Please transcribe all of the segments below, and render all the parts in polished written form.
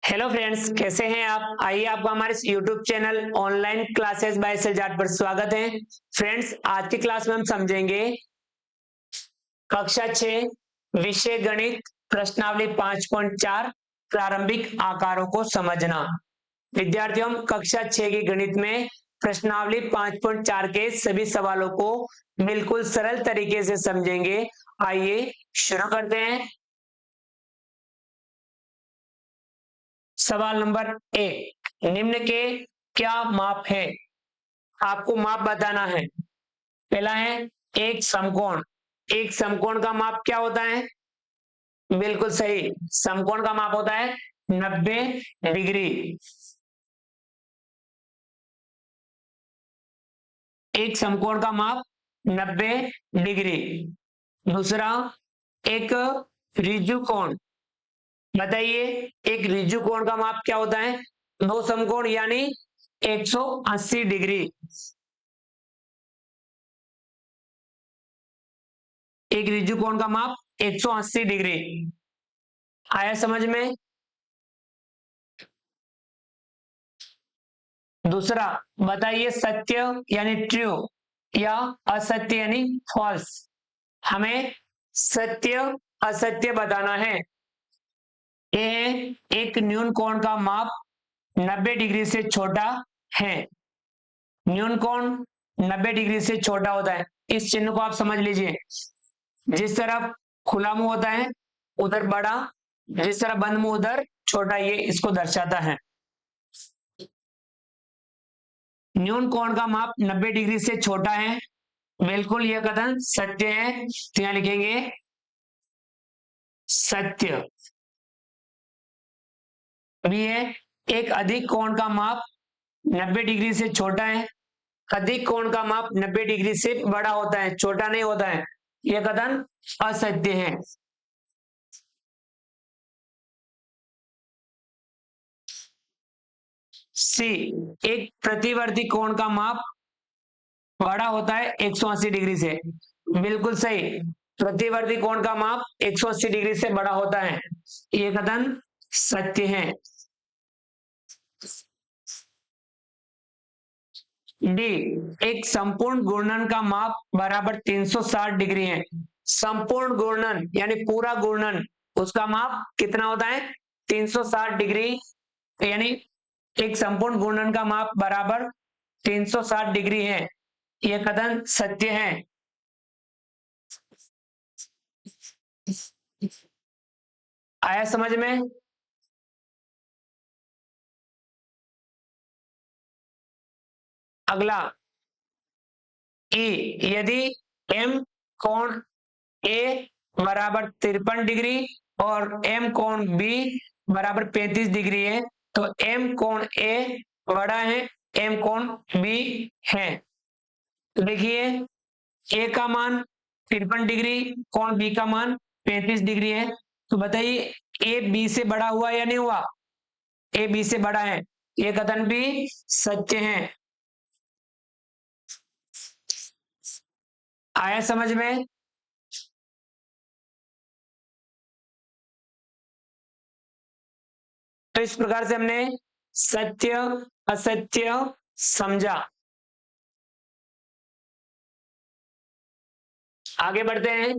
Hello friends, कैसे हैं आप। आइए आपका हमारे इस YouTube channel online classes by Sajad पर स्वागत है। फ्रेंड्स, आज की क्लास में हम समझेंगे कक्षा 6 विषय गणित प्रश्नावली 5.4 प्रारंभिक आकारों को समझना। विद्यार्थियों, हम कक्षा 6 की गणित में प्रश्नावली 5.4 के सभी सवालों को बिल्कुल सरल तरीके से समझेंगे। आइए शुरू करते हैं। सवाल नंबर 1, निम्न के क्या माप है। आपको माप बताना है। पहला है एक समकोण। एक समकोण का माप क्या होता है। बिल्कुल सही, समकोण का माप होता है 90 डिग्री। एक समकोण का माप 90 डिग्री। दूसरा, एक ऋजु कोण। बताइए, एक ऋजु कोण का माप क्या होता है। दो समकोण यानी 180 डिग्री। एक ऋजु कोण का माप 180 डिग्री। आया समझ में। दूसरा, बताइए सत्य यानी ट्रू या असत्य यानी फॉल्स। हमें सत्य असत्य बताना है। ये है एक न्यून कोण का माप 90 डिग्री से छोटा है। न्यून कोण 90 डिग्री से छोटा होता है। इस चिन्ह को आप समझ लीजिए। जिस तरफ खुला मुंह होता है उधर बड़ा, जिस तरफ बंद मुंह उधर छोटा, ये इसको दर्शाता है। न्यून कोण का माप 90 डिग्री से छोटा है। बिल्कुल यह कथन सत्य है, तो यहां लिखेंगे सत्य। अभी है एक अधिक कोण का माप 90 डिग्री से छोटा है। अधिक कोण का माप 90 डिग्री से बड़ा होता है, छोटा नहीं होता है। यह कथन असत्य है। सी, एक प्रतिवर्ती कोण का माप बड़ा होता है 180 डिग्री से। बिल्कुल सही, प्रतिवर्ती कोण का माप 180 डिग्री से बड़ा होता है। यह कथन सत्य है। डी, एक संपूर्ण घूर्णन का माप बराबर 360 डिग्री है। संपूर्ण घूर्णन यानी पूरा घूर्णन, उसका माप कितना होता है 360 डिग्री। यानी एक संपूर्ण घूर्णन का माप बराबर 360 डिग्री है। यह कथन सत्य है। आया समझ में। अगला, ई, यदि एम कोण ए बराबर 53 डिग्री और एम कोण बी बराबर 35 डिग्री है, तो एम कोण ए बड़ा है, एम कोण बी है। तो देखिए, ए का मान 53 डिग्री, कोण बी का मान 35 डिग्री है। तो बताइए, ए बी से बड़ा हुआ या नहीं हुआ। ए बी से बड़ा है। ये कथन भी सत्य है। आया समझ में। तो इस प्रकार से हमने सत्य असत्य समझा। आगे बढ़ते हैं।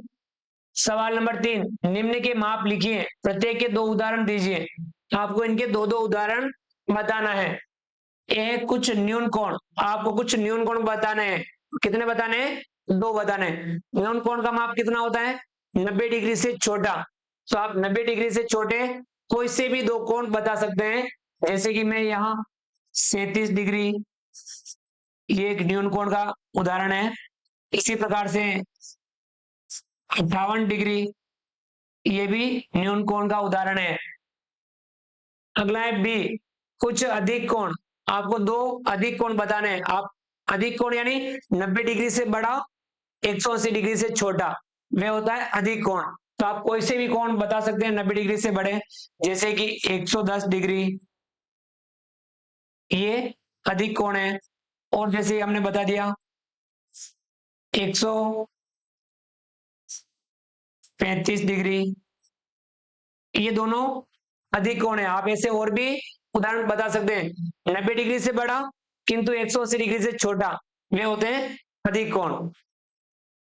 सवाल नंबर 3, निम्न के माप लिखिए, प्रत्येक के दो उदाहरण दीजिए। आपको इनके दो दो उदाहरण बताना है। ये है कुछ न्यून कोण। आपको कुछ न्यून कोण बताने हैं। कितने बताने हैं, दो बताने हैं। न्यून कोण का माप कितना होता है 90 डिग्री से छोटा। तो आप 90 डिग्री से छोटे कोई से भी दो कोण बता सकते हैं। जैसे कि मैं यहाँ 37 डिग्री, ये एक न्यून कोण का उदाहरण है। इसी प्रकार से 58 डिग्री, ये भी न्यून कोण का उदाहरण है। अगला है बी, कुछ अधिक कोण। आपको दो अधिक कोण बताने हैं। आप अधिक कोण यानी 90 डिग्री से बड़ा, 180 डिग्री से छोटा, वह होता है अधिक कोण। तो आप कोई से भी कोण बता सकते हैं 90 डिग्री से बड़े। जैसे कि 110 डिग्री, ये अधिक कोण है। और जैसे हमने बता दिया 135 डिग्री, ये दोनों अधिक कोण है। आप ऐसे और भी उदाहरण बता सकते हैं। 90 डिग्री से बड़ा किंतु 180 डिग्री से छोटा, वे होते हैं अधिक कोण।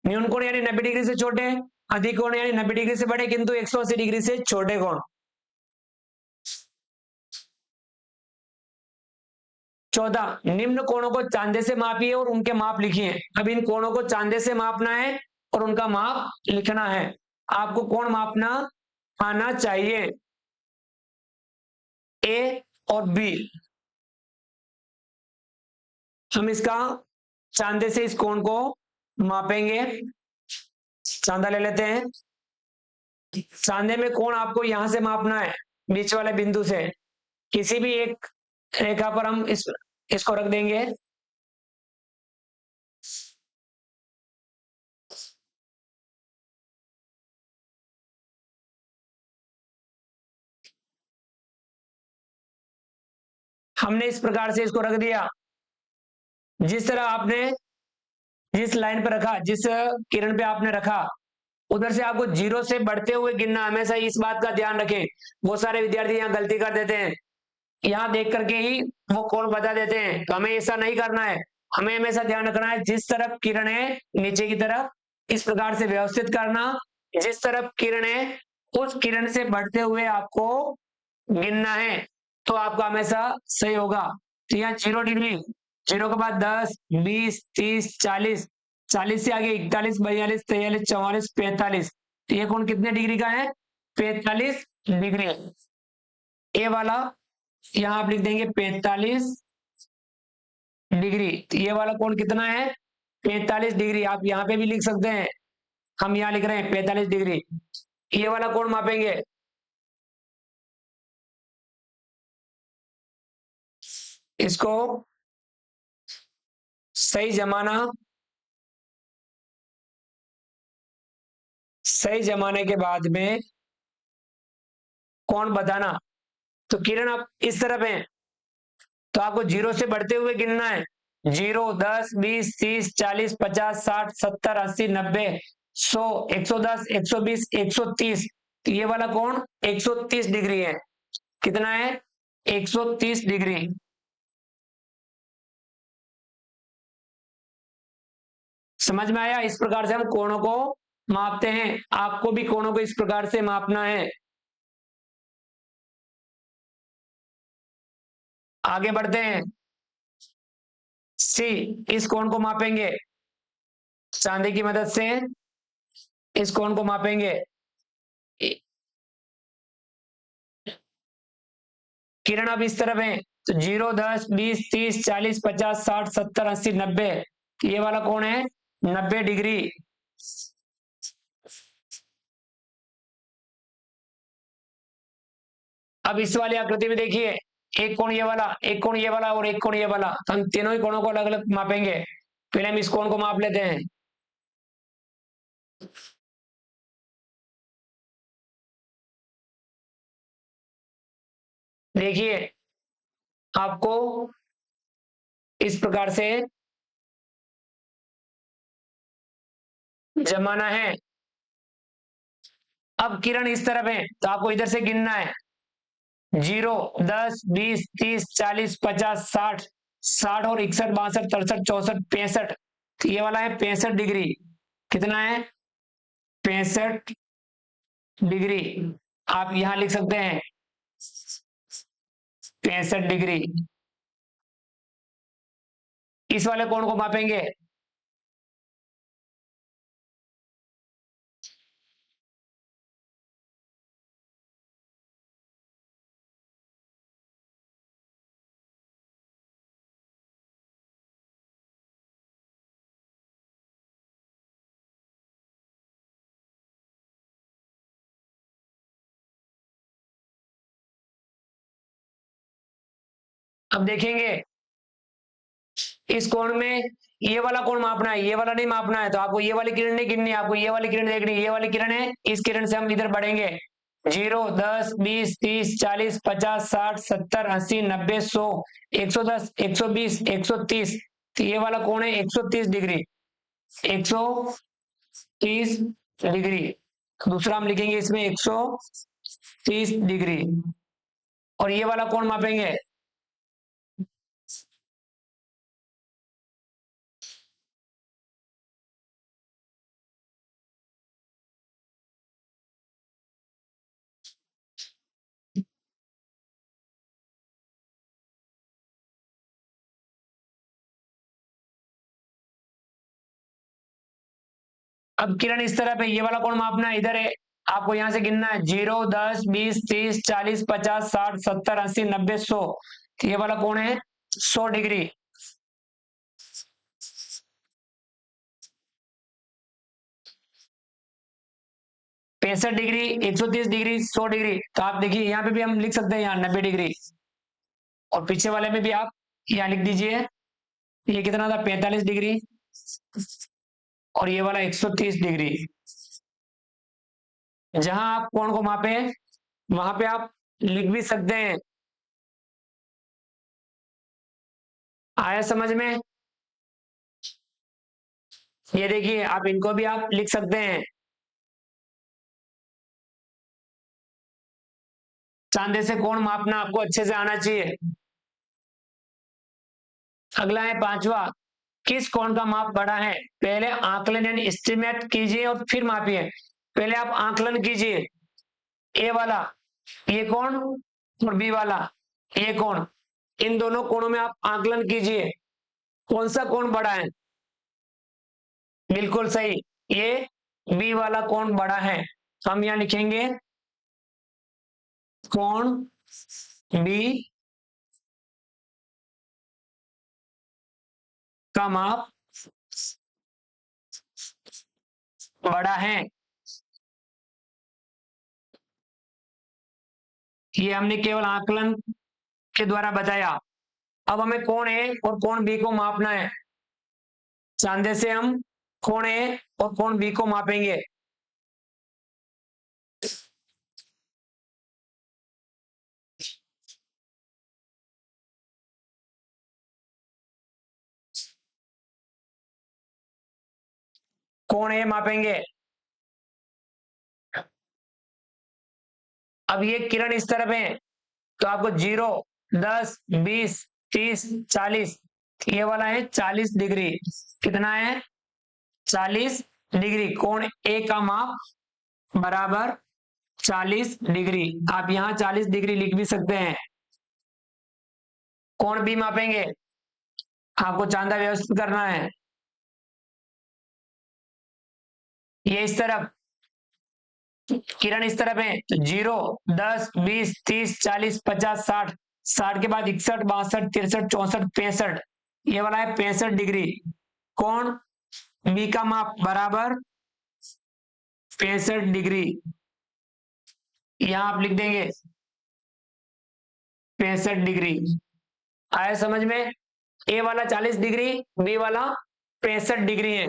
न्यून कोण यानी 90 डिग्री से छोटे, अधिक कोण यानी 90 डिग्री से बड़े किंतु 180 डिग्री से छोटे कोण। चौदह, निम्न कोणों को चांदे से मापिए और उनके माप लिखिए। अब इन कोणों को चांदे से मापना है और उनका माप लिखना है। आपको कोण मापना आना चाहिए। ए और बी, हम इसका चांदे से इस कोण को मापेंगे। चांदा ले लेते हैं। चांदे में कोण आपको यहां से मापना है, बीच वाले बिंदु से। किसी भी एक रेखा पर हम इसको रख देंगे। हमने इस प्रकार से इसको रख दिया। जिस तरह आपने जिस लाइन पर रखा, जिस किरण पे आपने रखा, उधर से आपको जीरो से बढ़ते हुए गिनना। हमेशा इस बात का ध्यान रखें। बहुत सारे विद्यार्थी यहाँ गलती कर देते हैं, यहाँ देख करके ही वो कोण बता देते हैं। तो हमें ऐसा नहीं करना है। हमें हमेशा ध्यान रखना है, जिस तरफ किरण है नीचे की तरफ इस प्रकार से व्यवस्थित करना। जिस तरफ किरण है उस किरण से बढ़ते हुए आपको गिनना है, तो आपका हमेशा सही होगा। तो यहाँ 0 डिग्री, 0 के बाद 10, 20, 30, 40, 40 से आगे 41, 42, 43, 44, 45। तो ये कोण कितने डिग्री का है? 45 डिग्री। ए वाला यहाँ आप लिख देंगे 45 डिग्री। तो ये वाला कोण कितना है? 45 डिग्री। आप यहाँ पे भी लिख सकते हैं, हम यहाँ लिख रहे हैं 45 डिग्री। ये वाला कोण मापेंगे। इसको सही जमाना, सही जमाने के बाद में कोण बताना। तो किरण आप इस तरफ है, तो आपको 0 से बढ़ते हुए गिनना है। 0, 10, 20, 30, 40, 50, 60, 70, 80, 90, 100, 110, 120, 130। तो ये वाला कोण 130 डिग्री है। कितना है? 130 डिग्री। समझ में आया? इस प्रकार से हम कोणों को मापते हैं। आपको भी कोणों को इस प्रकार से मापना है। आगे बढ़ते हैं। सी, इस कोण को मापेंगे चांदी की मदद से। इस कोण को मापेंगे। किरण अब इस तरफ है, तो 0, 10, 20, 30, 40, 50, 60, 70, 80, 90। ये वाला कोण है 90 डिग्री। अब इस वाली आकृति में देखिए, एक कोण ये वाला, एक कोण ये वाला और एक कोण ये वाला। तो हम तीनों ही कोणों को अलग अलग मापेंगे। पहले हम इस कोण को माप लेते हैं। देखिए, आपको इस प्रकार से जमाना है। अब किरण इस तरफ है, तो आपको इधर से गिनना है। 0, 10, 20, 30, 40, 50, 60, 60 और 61, 62, 63, 64, 65। तो ये वाला है 65 डिग्री। कितना है? 65 डिग्री। आप यहां लिख सकते हैं 65 डिग्री। इस वाले कोण को मापेंगे। अब देखेंगे इस कोण में ये वाला कोण मापना है, ये वाला नहीं मापना है। तो आपको ये वाली किरण नहीं गिननी, आपको ये वाली किरण देखनी है। ये वाली किरण है, इस किरण से हम इधर बढ़ेंगे। 0, 10, 20, 30, 40, 50, 60, 70, 80, 90, 100, 110, 120, 130। तो ये वाला कोण है 130 डिग्री। 130 डिग्री। दूसरा हम लिखेंगे इसमें 130 डिग्री। और ये वाला कोण मापेंगे। अब किरण इस तरफ है, ये वाला कोण मापना है, इधर है। आपको यहां से गिनना है 0, 10, 20, 30, 40, 50, 60, 70, 80, 90, 100। तो ये वाला कोण है 100 डिग्री। 65 degree, 130 degree, 100 degree. तो आप देखिए यहाँ पे भी हम लिख सकते हैं, यहाँ 90 डिग्री। और पीछे वाले में भी आप यहाँ लिख दीजिए, ये कितना था 45 डिग्री। और ये वाला 130 डिग्री। जहां आप कोण को मापे वहां पे आप लिख भी सकते हैं। आया समझ में? ये देखिए, आप इनको भी आप लिख सकते हैं। चांदे से कोण मापना आपको अच्छे से आना चाहिए। अगला है पांचवा, किस कोण का माप बड़ा है? पहले आकलन यानी एस्टिमेट कीजिए और फिर मापिए। पहले आप आकलन कीजिए, ए वाला ये कोण और बी वाला ये कोण, इन दोनों कोणों में आप आकलन कीजिए, कौन सा कोण बड़ा है। बिल्कुल सही, ये बी वाला कोण बड़ा है। हम यहां लिखेंगे कोण बी का माप बड़ा है। ये हमने केवल आकलन के द्वारा बताया। अब हमें कोण ए और कोण बी को मापना है। चांदे से हम कोण ए और कोण बी को मापेंगे। कोण ए मापेंगे। अब ये किरण इस तरफ है, तो आपको 0, 10, 20, 30, 40, ये वाला है 40 डिग्री। कितना है 40 डिग्री। कोण ए का माप बराबर 40 डिग्री। आप यहां 40 डिग्री लिख भी सकते हैं। कोण बी मापेंगे, आपको चांदा व्यवस्थित करना है। ये इस तरफ, किरण इस तरफ है, तो 0, 10, 20, 30, 40, 50, 60, 60 के बाद 61, 62, 63, 64, 65, ये वाला है 65 डिग्री। कोण बी का माप बराबर 65 डिग्री। यहां आप लिख देंगे 65 डिग्री। आया समझ में? ए वाला 40 डिग्री, बी वाला 65 डिग्री है।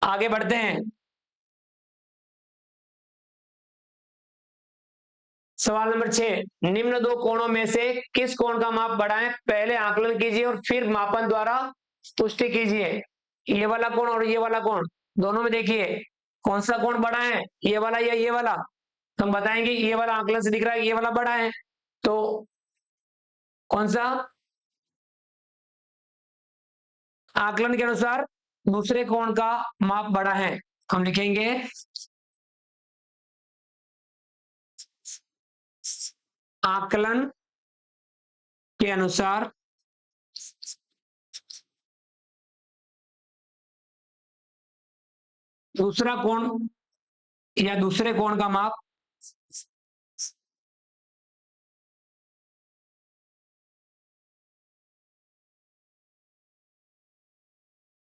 आगे बढ़ते हैं। सवाल नंबर 6, निम्न दो कोणों में से किस कोण का माप बड़ा है? पहले आकलन कीजिए और फिर मापन द्वारा पुष्टि कीजिए। ये वाला कोण और ये वाला कोण, दोनों में देखिए कौन सा कोण बड़ा है, ये वाला या ये वाला। हम बताएंगे ये वाला आकलन से दिख रहा है ये वाला बड़ा है, तो कौन सा? आकलन के अनुसार दूसरे कोण का माप बड़ा है। हम लिखेंगे आकलन के अनुसार दूसरा कोण या दूसरे कोण का माप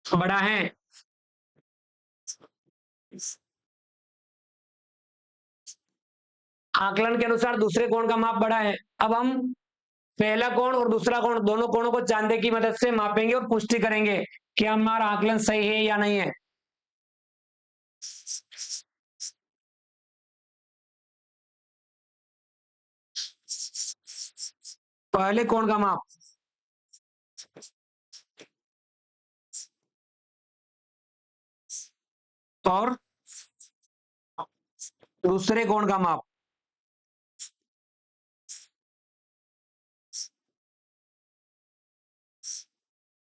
बड़ा है। आकलन के अनुसार दूसरे कोण का माप बड़ा है। अब हम पहला कोण और दूसरा कोण, दोनों कोणों को चांदे की मदद से मापेंगे और पुष्टि करेंगे कि हमारा आकलन सही है या नहीं है। पहले कोण का माप, और दूसरे कोण का माप।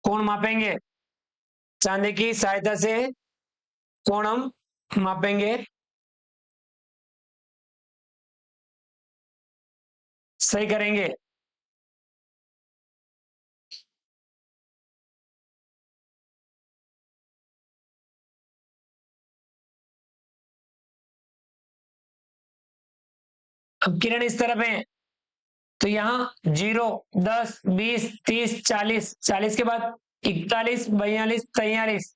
कोण मापेंगे, चांदी की सहायता से कोण हम मापेंगे। सही करेंगे। अब किरण इस तरफ है, तो यहाँ 0, 10, 20, 30, 40, 40 के बाद 41, 42, 43,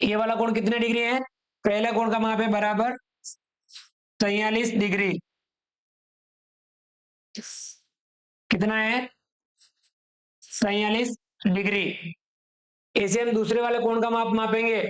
ये वाला कोण कितने डिग्री है? पहला कोण का माप है बराबर 43 डिग्री। कितना है? 43 डिग्री। ऐसे हम दूसरे वाले कोण का माप मापेंगे।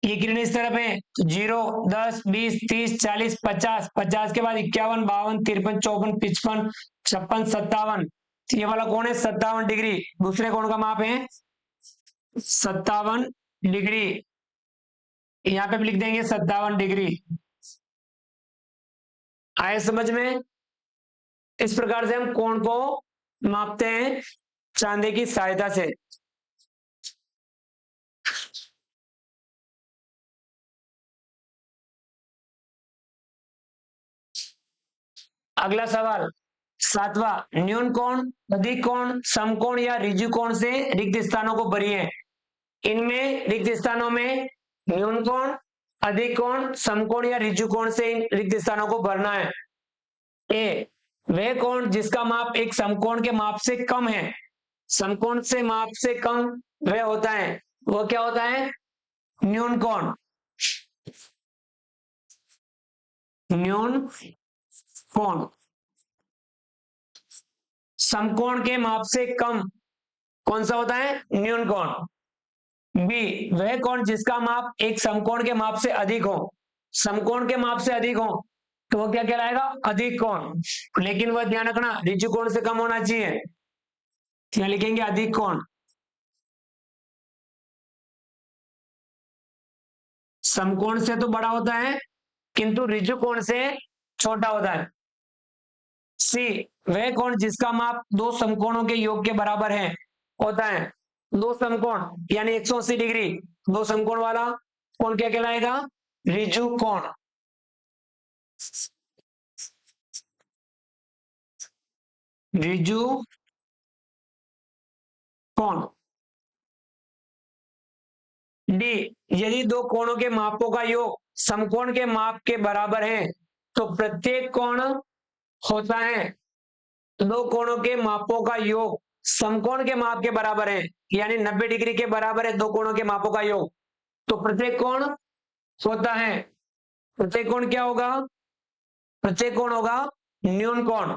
ये किरण इस तरफ है, 0, 10, 20, 30, 40, 50, 50 के बाद 51, 52, 53, 54, 55, 56, 57, ये वाला कोण है 57 डिग्री। दूसरे कोण का माप है 57 डिग्री। यहाँ पे भी लिख देंगे 57 डिग्री। आए समझ में? इस प्रकार से हम कोण को मापते हैं चांदी की सहायता से। अगला सवाल 7वां, न्यून कोण, अधिक कोण, समकोण या ऋजु कोण से रिक्त स्थानों को भरिए। इनमें रिक्त स्थानों में न्यून कोण, अधिक कोण, समकोण या ऋजु कोण से इन रिक्त स्थानों को भरना है। ए, वह कोण जिसका माप एक समकोण के माप से कम है। समकोण से माप से कम वह होता है, वो क्या होता है? न्यून कोण। न्यून कोण समकोण के माप से कम कौन सा होता है? न्यून कोण। बी, वह कोण जिसका माप एक समकोण के माप से अधिक हो। समकोण के माप से अधिक हो तो वो क्या कहलाएगा? अधिक कोण। लेकिन वह ध्यान रखना ऋजु कोण से कम होना चाहिए। क्या लिखेंगे? अधिक कोण। समकोण से तो बड़ा होता है किंतु ऋजु कोण से छोटा होता है। सी, वह कोण जिसका माप दो समकोणों के योग के बराबर है होता है। दो समकोण यानी 180 डिग्री, दो समकोण वाला कोण क्या कहलाएगा? ऋजु कोण। ऋजु कोण। डी, यदि दो कोणों के मापों का योग समकोण के माप के बराबर है तो प्रत्येक कोण होता है। दो कोणों के मापों का योग समकोण के माप के बराबर है यानी 90 डिग्री के बराबर है दो कोणों के मापों का योग, तो प्रत्येक कोण होता है। प्रत्येक कोण क्या होगा? प्रत्येक कोण होगा न्यून कोण।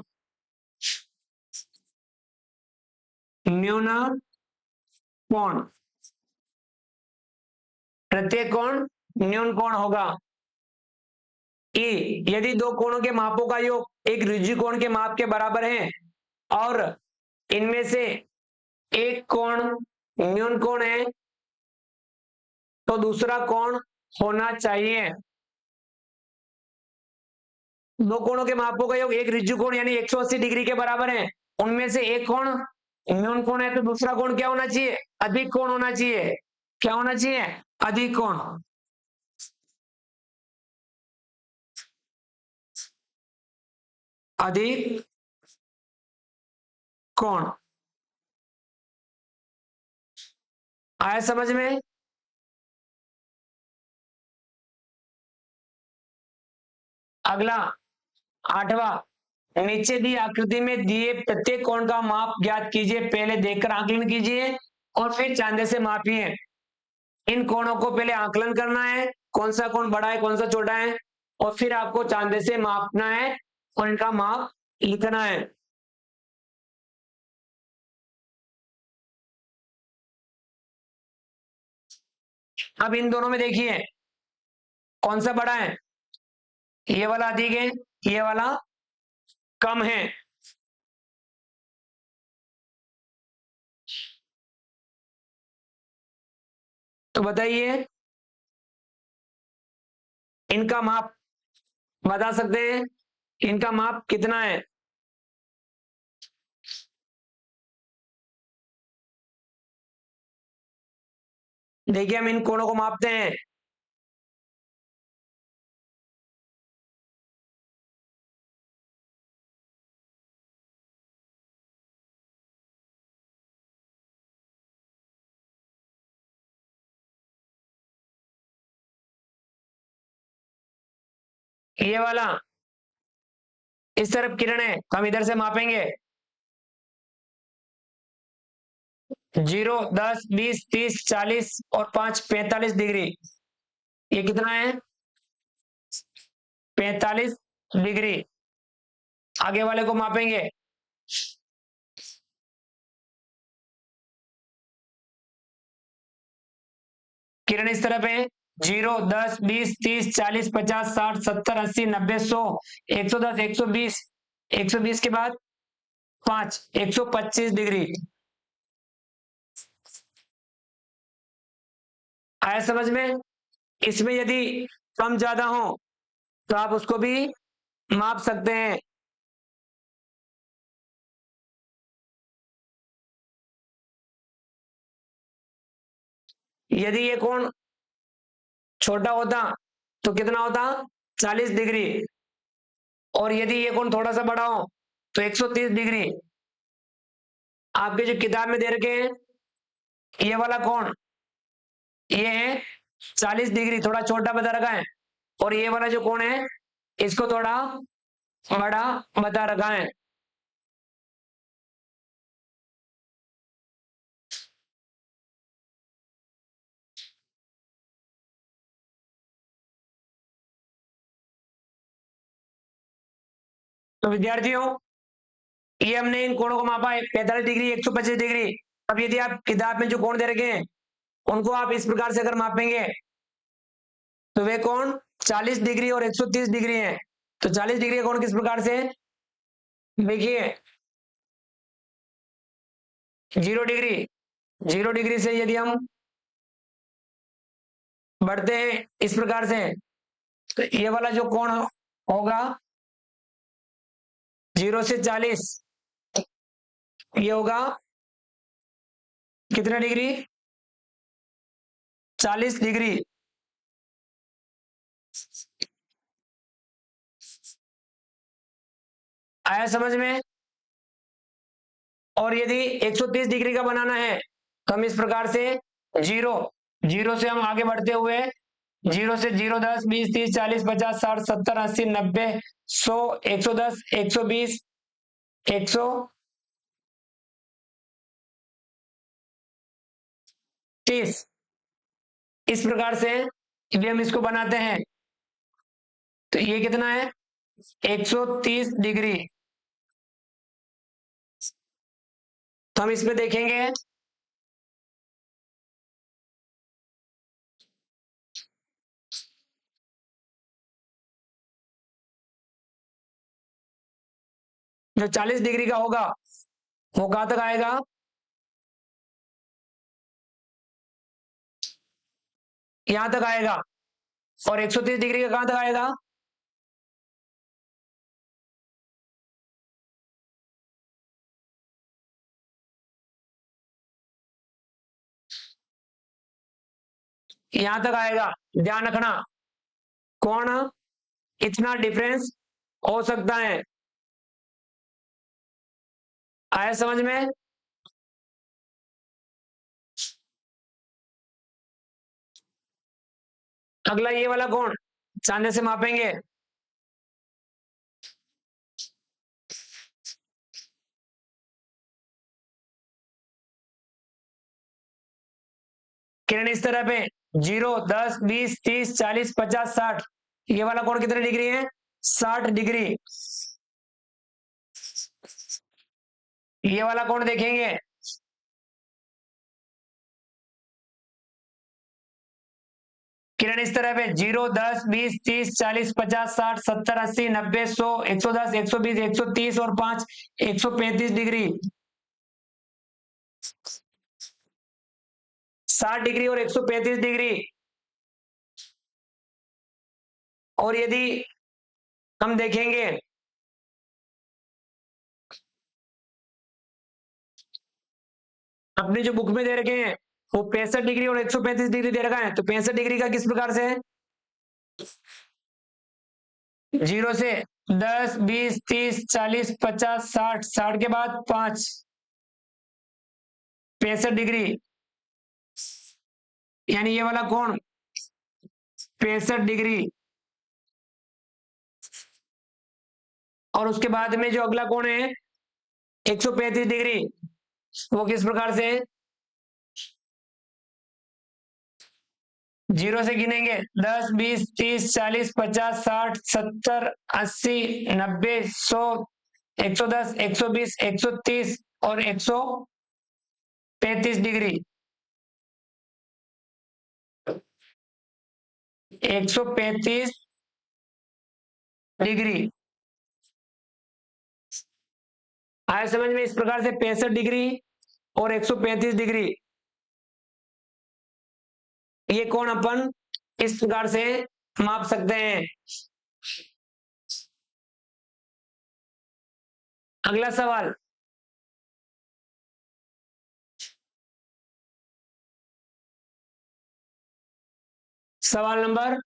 न्यून कोण। प्रत्येक कोण न्यून कोण होगा। ई, यदि दो कोणों के मापों का योग एक ऋजु कोण के माप के बराबर है और इनमें से एक कोण न्यून कोण है तो दूसरा कोण होना चाहिए। दो कोणों के मापों का योग एक ऋजु कोण यानी 180 डिग्री के बराबर है, उनमें से एक कोण न्यून कोण है तो दूसरा कोण क्या होना चाहिए? अधिक कोण होना चाहिए। क्या होना चाहिए? अधिक कोण। अधिक कोण। आया समझ में? अगला 8वां, नीचे दी आकृति में दिए प्रत्येक कोण का माप ज्ञात कीजिए। पहले देखकर आकलन कीजिए और फिर चांदे से मापिए। इन कोणों को पहले आकलन करना है कौन सा कोण बड़ा है कौन सा छोटा है, और फिर आपको चांदे से मापना है और इनका माप लिखना है। अब इन दोनों में देखिए कौन सा बड़ा है, ये वाला अधिक है, ये वाला कम है। तो बताइए इनका माप बता सकते हैं, इनका माप कितना है? देखिए हम इन कोणों को मापते हैं। ये वाला इस तरफ किरण है तो हम इधर से मापेंगे, 0, 10, 20, 30, 40 और 5 45 डिग्री। ये कितना है? 45 डिग्री। आगे वाले को मापेंगे, किरण इस तरफ है, 0, 10, 20, 30, 40, 50, 60, 70, 80, 90, 100, 110, 120, 120 के बाद 5 125 डिग्री। आया समझ में? इसमें यदि कम ज्यादा हो तो आप उसको भी माप सकते हैं। यदि ये कोण छोटा होता तो कितना होता? 40 डिग्री। और यदि ये कोण थोड़ा सा बड़ा हो तो 130 डिग्री। आपके जो किताब में दे रखे हैं ये वाला कोण, ये है 40 डिग्री, थोड़ा छोटा बता रखा है। और ये वाला जो कोण है इसको थोड़ा बड़ा बता रखा है। तो विद्यार्थियों ये हमने इन कोणों को मापा है, 45 डिग्री, 125 डिग्री। अब यदि आप किताब में जो कोण दे रखे हैं उनको आप इस प्रकार से अगर मापेंगे तो वे कोण 40 डिग्री और 130 डिग्री है। तो 40 डिग्री का कोण किस प्रकार से? देखिए 0 डिग्री, 0 डिग्री से यदि हम बढ़ते हैं इस प्रकार से तो ये वाला जो कोण होगा 0 से 40, ये होगा कितना डिग्री? 40 डिग्री। आया समझ में? और यदि 130 डिग्री का बनाना है तो हम इस प्रकार से जीरो जीरो से हम आगे बढ़ते हुए 0 से 0, 10, 20, 30, 40, 50, 60, 70, 80, 90, 100, 110, 120, 130, इस प्रकार से यदि हम इसको बनाते हैं तो ये कितना है? 130 डिग्री। तो हम इसमें देखेंगे जो 40 डिग्री का होगा वो कहां तक आएगा? यहां तक आएगा। और 130 डिग्री का कहां तक आएगा? यहां तक आएगा। ध्यान रखना कौन इतना डिफरेंस हो सकता है। आया समझ में? अगला ये वाला कोण चांदे से मापेंगे। किरण इस तरफ है 0, 10, 20, 30, 40, 50, 60। ये वाला कोण कितने डिग्री है? 60 डिग्री। ये वाला कोण देखेंगे, किरण इस तरफ है। 0, 10, 20, 30, 40, 50, 60, 70, 80, 90, 100, 110, 120, 130 और 5, 135 डिग्री। 60 डिग्री और 135 डिग्री। और यदि हम देखेंगे अपनी जो बुक में दे रखे हैं, वो 65 डिग्री और 135 डिग्री दे रखा है। तो 65 डिग्री का किस प्रकार से है? 0 से 10, 20, 30, 40, 50, 60, 60 के बाद 5, 65 डिग्री। यानी ये वाला कोण 65 डिग्री। और उसके बाद में जो अगला कोण है 135 डिग्री, वो किस प्रकार से है? 0 से गिनेंगे 10, 20, 30, 40, 50, 60, 70, 80, 90, 100, 110, 120, 130 और 135 डिग्री। 135 डिग्री आया समझ में? इस प्रकार से 65 डिग्री और 135 डिग्री, ये कोण अपन इस प्रकार से माप सकते हैं। अगला सवाल, सवाल नंबर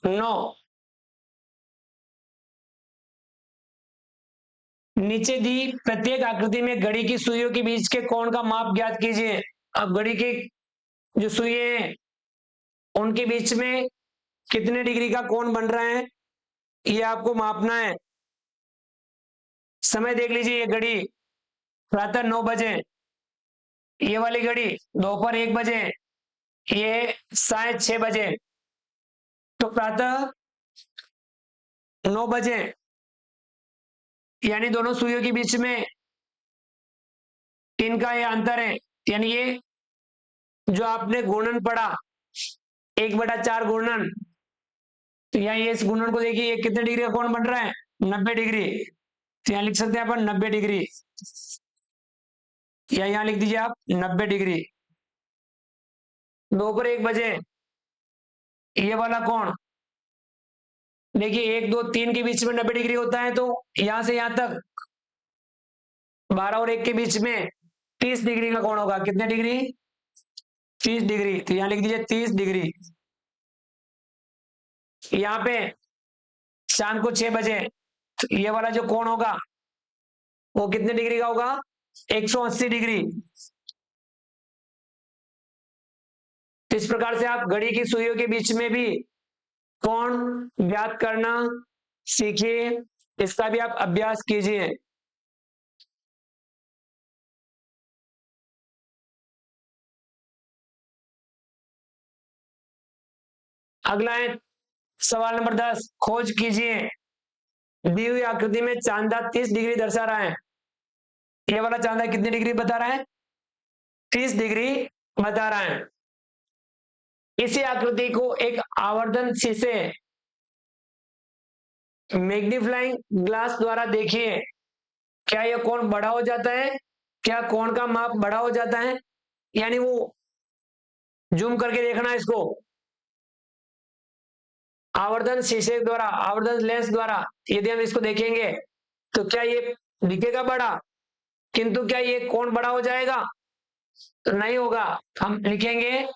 9। नीचे दी प्रत्येक आकृति में घड़ी की सुइयों के बीच के कोण का माप ज्ञात कीजिए। अब घड़ी के जो सुइयां हैं उनके बीच में कितने डिग्री का कोण बन रहा है, ये आपको मापना है। समय देख लीजिए, ये घड़ी प्रातः 9 बजे, ये वाली घड़ी दोपहर 1 बजे, ये साय 6 बजे। तो प्रातः 9 बजे, यानी दोनों सुइयों के बीच में इनका ये अंतर है। यानी ये जो आपने गुणन पढ़ा 1/4 गुणन, तो यहाँ ये इस गुणन को देखिए, ये कितने डिग्री का कोण बन रहा है? 90 डिग्री। तो यहाँ लिख सकते हैं अपन 90 डिग्री, या यहाँ लिख दीजिए आप 90 डिग्री। दोपहर 1 बजे ये वाला कोण देखिए, 1, 2, 3 के बीच में 90 डिग्री होता है, तो यहां से यहां तक 12 और 1 के बीच में 30 डिग्री का कोण होगा। कितने डिग्री? 30 डिग्री। तो यहां लिख दीजिए 30 डिग्री। यहाँ पे शाम को 6 बजे, तो ये वाला जो कोण होगा वो कितने डिग्री का होगा? 180 डिग्री। तो इस प्रकार से आप घड़ी की सुइयों के बीच में भी कोण ज्ञात करना सीखिए, इसका भी आप अभ्यास कीजिए। अगला है सवाल नंबर 10। खोज कीजिए, दी हुई आकृति में चांदा 30 डिग्री दर्शा रहा है। ये वाला चांदा कितनी डिग्री बता रहा है? 30 डिग्री बता रहा है। इसी आकृति को एक आवर्धन शीशे मैग्नीफाइंग ग्लास द्वारा देखिए, क्या यह कोण बड़ा हो जाता है? क्या कोण का माप बड़ा हो जाता है? यानी वो जूम करके देखना इसको, आवर्धन शीशे द्वारा, आवर्धन लेंस द्वारा यदि हम इसको देखेंगे तो क्या ये दिखेगा बड़ा, किंतु क्या ये कोण बड़ा हो जाएगा? तो नहीं होगा। हम लिखेंगे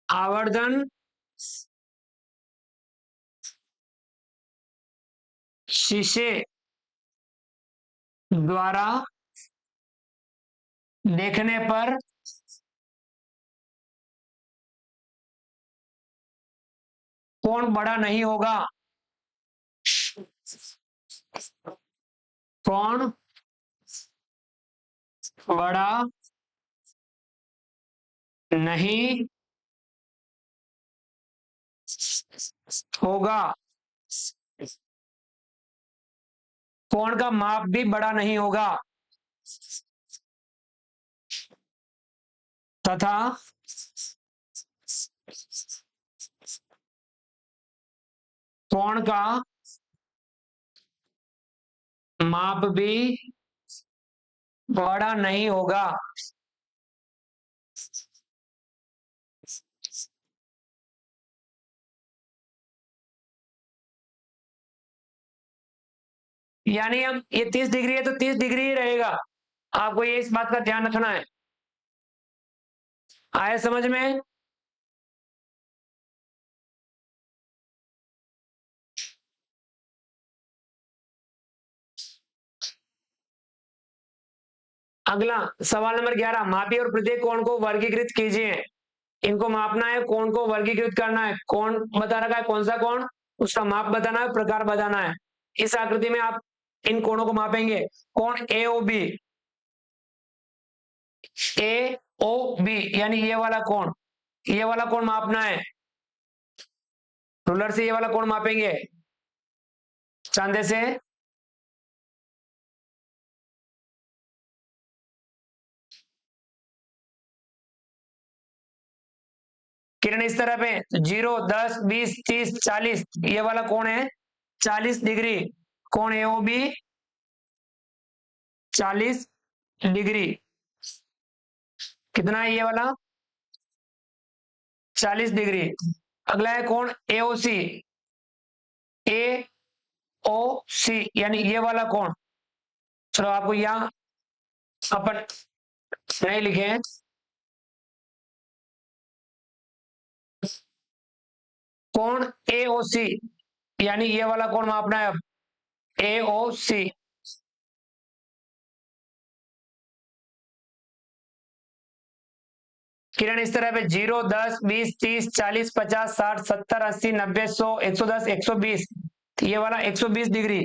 आवर्धन शीशे द्वारा देखने पर कोण बड़ा नहीं होगा। कौन बड़ा नहीं होगा। कोण का माप भी बड़ा नहीं होगा तथा कोण का माप भी बड़ा नहीं होगा। यानी हम ये 30 डिग्री है तो 30 डिग्री ही रहेगा। आपको ये इस बात का ध्यान रखना है। आया समझ में? अगला सवाल नंबर 11, मापिए और प्रत्येक कोण को वर्गीकृत कीजिए। इनको मापना है, कोण को वर्गीकृत करना है। कोण बता रखा है, कौन सा कोण, उसका माप बताना है, प्रकार बताना है। इस आकृति में आप इन कोणों को मापेंगे। कोण ए ओ बी, ए ओ बी यानी ये वाला कोण, ये वाला कोण मापना है। रूलर से ये वाला कोण मापेंगे, चांदे से। किरण इस तरफ है, 0, 10, 20, 30, 40 ये वाला कोण है 40 डिग्री। कोण ए ओ बी 40 डिग्री। कितना है ये वाला? 40 डिग्री। अगला है कोण एओसी, ए ओ सी यानी ये वाला कोण। चलो आपको यहां अपन नहीं लिखे हैं। कोण एओसी यानी ये वाला कोण मापना है अब, एओसी। किरण इस तरह पे 0, 10, 20, 30, 40, 50, 60, 70, 80, 90, 100, 110, 120 ये वाला 120 डिग्री।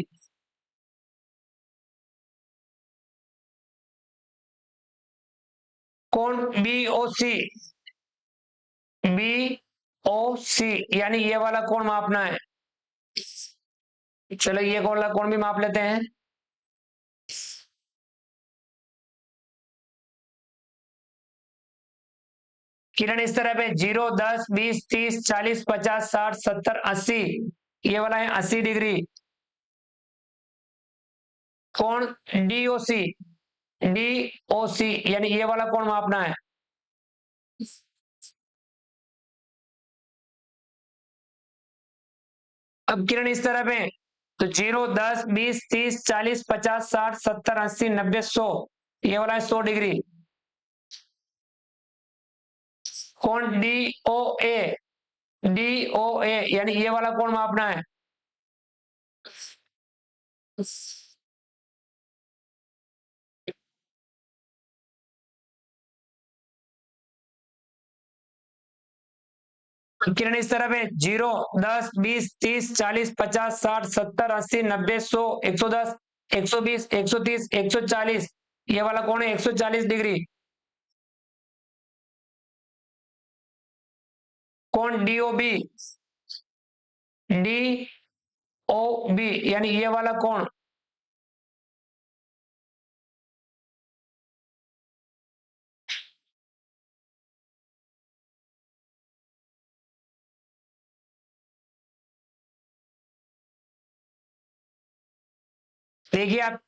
कोण बी ओ सी, बी ओ सी यानी ये वाला कोण मापना है। चलो ये वाला कोण भी माप लेते हैं। किरण इस तरह पे 0, 10, 20, 30, 40, 50, 60, 70, 80 ये वाला है 80 डिग्री। कोण डीओसी, डीओसी यानी ये वाला कोण मापना है। अब किरण इस तरह पे तो 0, 10, 20, 30, 40, 50, 60, 70, 80, 90, 100 ये वाला है 100 डिग्री। कोण डी ओ ए, डी ओ ए यानी ये वाला कोण मापना है। किरण इस तरफ है 0, 10, 20, 30, 40, 50, 60, 70, 80, 90, 100, 110, 120, 130, 140 ये वाला कोण है 140 डिग्री। कोण डीओबी, डी ओ बी यानी ये वाला कोण। देखिए आप,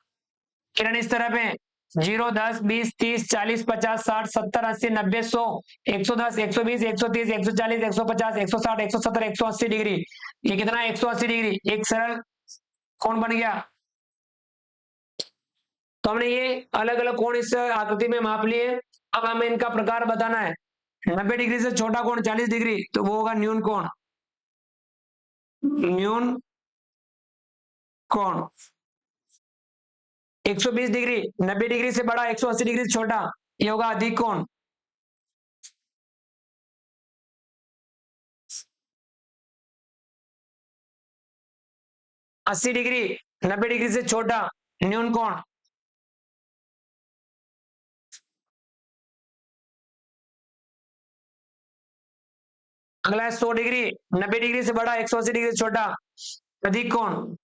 किरण इस तरफ है 0, 10, 20, 30, 40, 50, 60, 70, 80, 90, 100, 110, 120, 130, 140, 150, 160, 170, 180 डिग्री। ये कितना है 180 डिग्री, एक सरल कोण बन गया। तो हमने ये अलग अलग कोण इस आकृति में माप लिए। अब हमें इनका प्रकार बताना है। 90 डिग्री से छोटा कोण 40 डिग्री तो वो होगा न्यून कोण, न्यून कोण। 120 डिग्री 90 डिग्री से बड़ा, 180 डिग्री से छोटा ये होगा अधिक कोण। 80 डिग्री 90 डिग्री से छोटा न्यून कोण। अगला है 100 डिग्री, 90 डिग्री से बड़ा, 180 डिग्री से छोटा, अधिक कोण।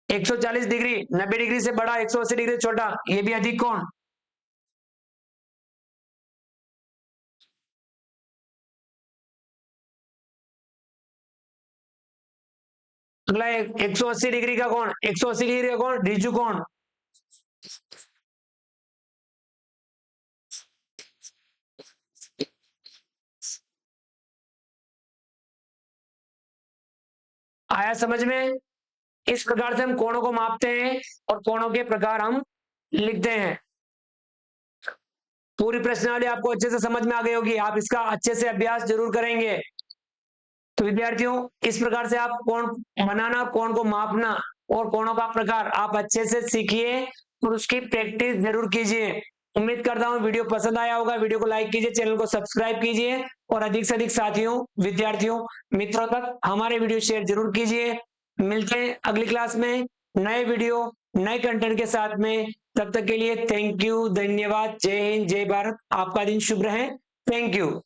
140 डिग्री, 90 डिग्री से बड़ा, 180 डिग्री से छोटा, ये भी अधिक कोण। अगला 180 डिग्री का कोण, 180 डिग्री का कोण ऋजु कोण। आया समझ में। इस प्रकार से हम कोणों को मापते हैं और कोणों के प्रकार हम लिखते हैं। पूरी प्रश्नावली आपको अच्छे से समझ में आ गई होगी, आप इसका अच्छे से अभ्यास जरूर करेंगे। तो विद्यार्थियों, इस प्रकार से आप कोण बनाना, कोण को मापना और कोणों का प्रकार आप अच्छे से सीखिए और उसकी प्रैक्टिस जरूर कीजिए। उम्मीद करता हूं वीडियो पसंद आया होगा। वीडियो को लाइक कीजिए, चैनल को सब्सक्राइब कीजिए और अधिक से अधिक साथियों, विद्यार्थियों, मित्रों तक हमारे वीडियो शेयर जरूर कीजिए। मिलते हैं अगली क्लास में नए वीडियो, नए कंटेंट के साथ में। तब तक के लिए थैंक यू, धन्यवाद, जय हिंद, जय भारत। आपका दिन शुभ रहे। Thank you.